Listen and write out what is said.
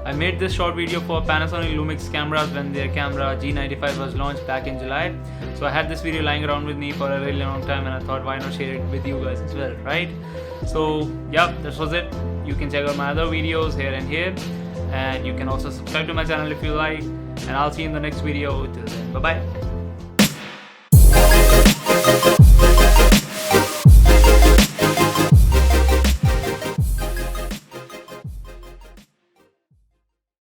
I made this short video for Panasonic Lumix Cameras when their camera G95 was launched back in July. So I had this video lying around with me for a really long time and I thought why not share it with you guys as well, right? So yeah, this was it. You can check out my other videos here and here, and you can also subscribe to my channel if you like, and I'll see you in the next video. Till then, bye bye.